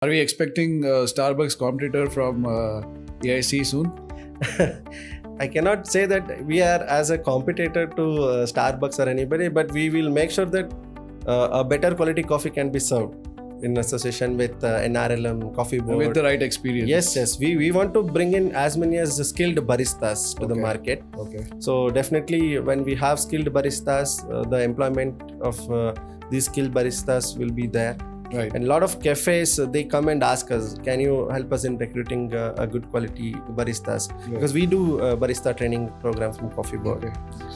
Are we expecting a Starbucks competitor from AIC soon? I cannot say that we are as a competitor to Starbucks or anybody, but we will make sure that a better quality coffee can be served in association with NRLM Coffee Board. With the right experience. Yes. We want to bring in as many as skilled baristas to the market. Okay. So definitely when we have skilled baristas, the employment of these skilled baristas will be there. Right. And a lot of cafes, they come and ask us, can you help us in recruiting a good quality baristas? Yeah. Because we do barista training program from Coffee Board. Okay.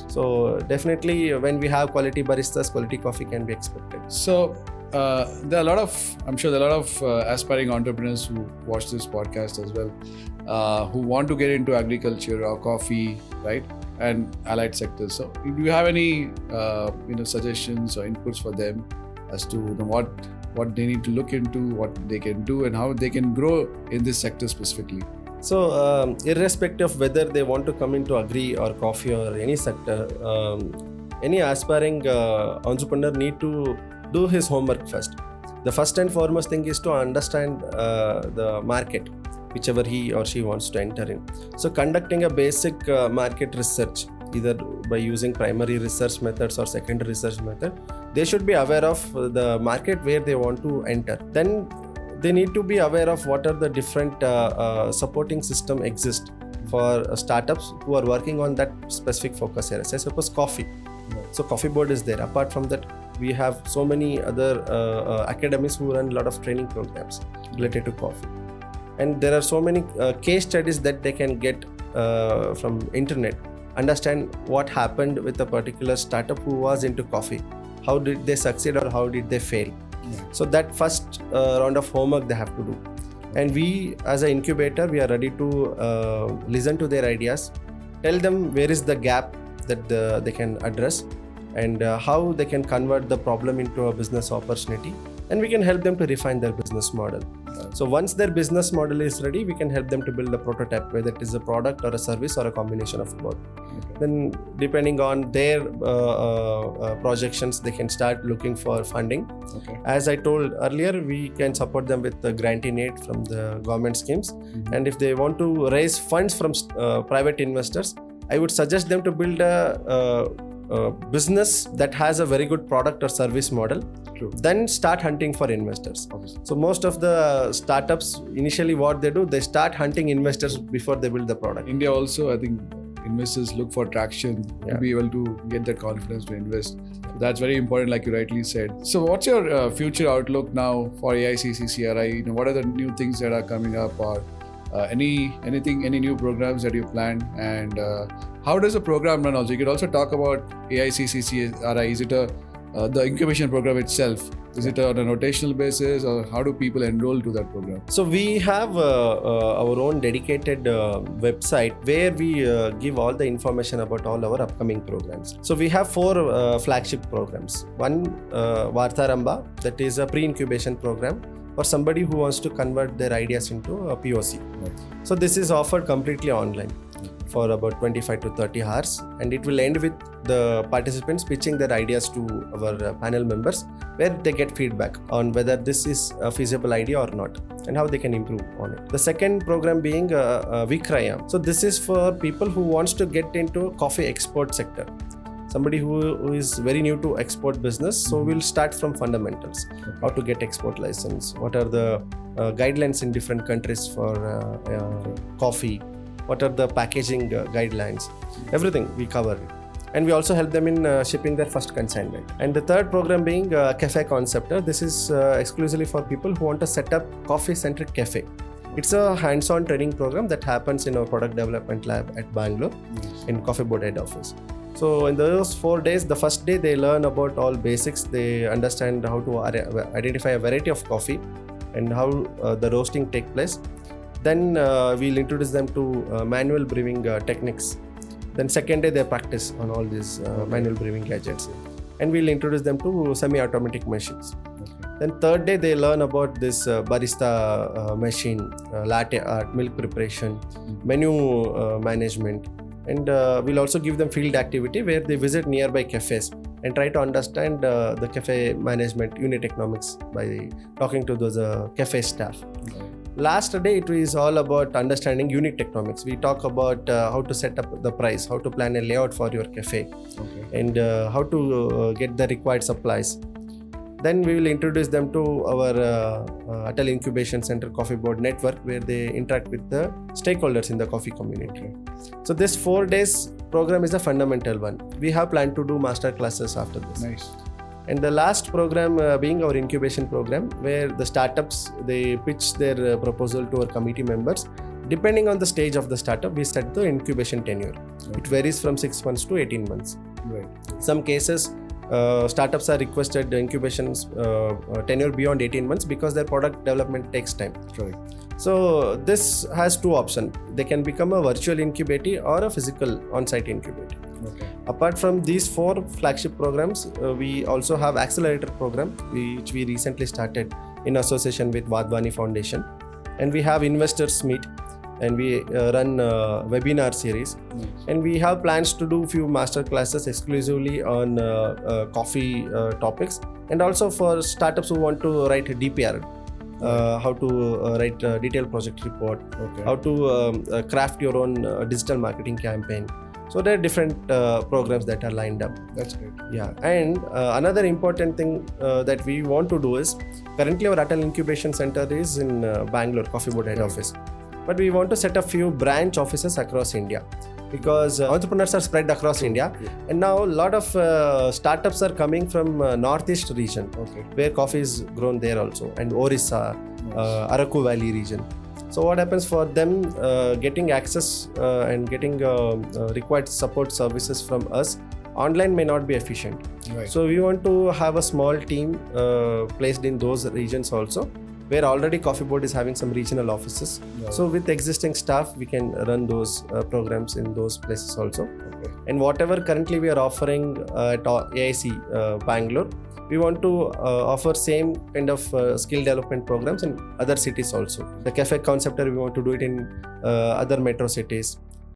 So definitely when we have quality baristas, quality coffee can be expected. So there are a lot of, I'm sure there are a lot of aspiring entrepreneurs who watch this podcast as well, who want to get into agriculture or coffee, right? And allied sectors. So do you have any suggestions or inputs for them as to what they need to look into, what they can do, and how they can grow in this sector specifically? So irrespective of whether they want to come into agri or coffee or any sector, any aspiring entrepreneur need to do his homework first. The first and foremost thing is to understand the market, whichever he or she wants to enter in. So conducting a basic market research, either by using primary research methods or secondary research method, they should be aware of the market where they want to enter. Then they need to be aware of what are the different supporting system exist for startups who are working on that specific focus area. Say suppose coffee. So Coffee Board is there. Apart from that, we have so many other academies who run a lot of training programs related to coffee. And there are so many case studies that they can get from internet. Understand what happened with a particular startup who was into coffee. How did they succeed or how did they fail? Yeah. So that first round of homework they have to do. And we as an incubator, we are ready to listen to their ideas, tell them where is the gap that they can address and how they can convert the problem into a business opportunity, and we can help them to refine their business model. So once their business model is ready, we can help them to build a prototype, whether it is a product or a service or a combination of both. Okay. Then depending on their projections, they can start looking for funding. Okay. As I told earlier, we can support them with the grant in aid from the government schemes. Mm-hmm. And if they want to raise funds from private investors, I would suggest them to build a business that has a very good product or service model. True. Then start hunting for investors. Obviously. So most of the startups, initially what they do, they start hunting investors before they build the product. India also, I think investors look for traction to be able to get that confidence to invest. So that's very important, like you rightly said. So what's your future outlook now for AICC-CRI? What are the new things that are coming up, or any new programs that you plan, and how does the program run also? You could also talk about AICC-CRI. Is it the incubation program itself? Is it on a rotational basis, or how do people enroll to that program? So we have our own dedicated website where we give all the information about all our upcoming programs. So we have 4 flagship programs. One, Vartharamba, that is a pre-incubation program for somebody who wants to convert their ideas into a POC. Right. So this is offered completely online for about 25 to 30 hours, and it will end with the participants pitching their ideas to our panel members, where they get feedback on whether this is a feasible idea or not and how they can improve on it. The second program being Vikrayam. So this is for people who wants to get into coffee export sector. Somebody who is very new to export business, so we'll start from fundamentals. How to get export license, what are the guidelines in different countries for coffee, what are the packaging guidelines, everything we cover. And we also help them in shipping their first consignment. And the third program being Cafe Conceptor. This is exclusively for people who want to set up coffee-centric cafe. It's a hands-on training program that happens in our product development lab at Bangalore in Coffee Board head office. So in those 4 days, the first day they learn about all basics. They understand how to identify a variety of coffee and how the roasting takes place. Then we'll introduce them to manual brewing techniques. Then second day they practice on all these manual brewing gadgets. And we'll introduce them to semi-automatic machines. Okay. Then third day they learn about this barista machine, latte art, milk preparation, menu management. And we'll also give them field activity where they visit nearby cafes and try to understand the cafe management unit economics by talking to those cafe staff. Last day it is all about understanding unit economics. We talk about how to set up the price, how to plan a layout for your cafe, and how to get the required supplies. Then we will introduce them to our Atal Incubation Center Coffee Board network, where they interact with the stakeholders in the coffee community. So this 4 days program is a fundamental one. We have planned to do master classes after this. Nice. And the last program being our incubation program, where the startups, they pitch their proposal to our committee members. Depending on the stage of the startup, we set the incubation tenure. It varies from 6 months to 18 months. Right. Some cases, startups are requested incubations tenure beyond 18 months because their product development takes time. Right. So this has two options. They can become a virtual incubator or a physical on-site incubator. Okay. Apart from these 4 flagship programs, we also have accelerator program, which we recently started in association with Vadvani Foundation. And we have investors meet, and we run webinar series. Nice. And we have plans to do few master classes exclusively on coffee topics, and also for startups who want to write a DPR, how to write a detailed project report, how to craft your own digital marketing campaign. So there are different programs that are lined up. That's great. Yeah, and another important thing that we want to do is, currently our Atal Incubation Center is in Bangalore, Coffee Board head office. But we want to set up few branch offices across India, because entrepreneurs are spread across India. And now a lot of startups are coming from Northeast region, where coffee is grown there also, and Orissa, Araku Valley region. So what happens for them, getting access and getting required support services from us online may not be efficient. Right. So we want to have a small team placed in those regions also, where already Coffee Board is having some regional offices. Right. So with existing staff, we can run those programs in those places also. And whatever currently we are offering at AIC Bangalore, we want to offer same kind of skill development programs in other cities also. The cafe concept, we want to do it in other metro cities.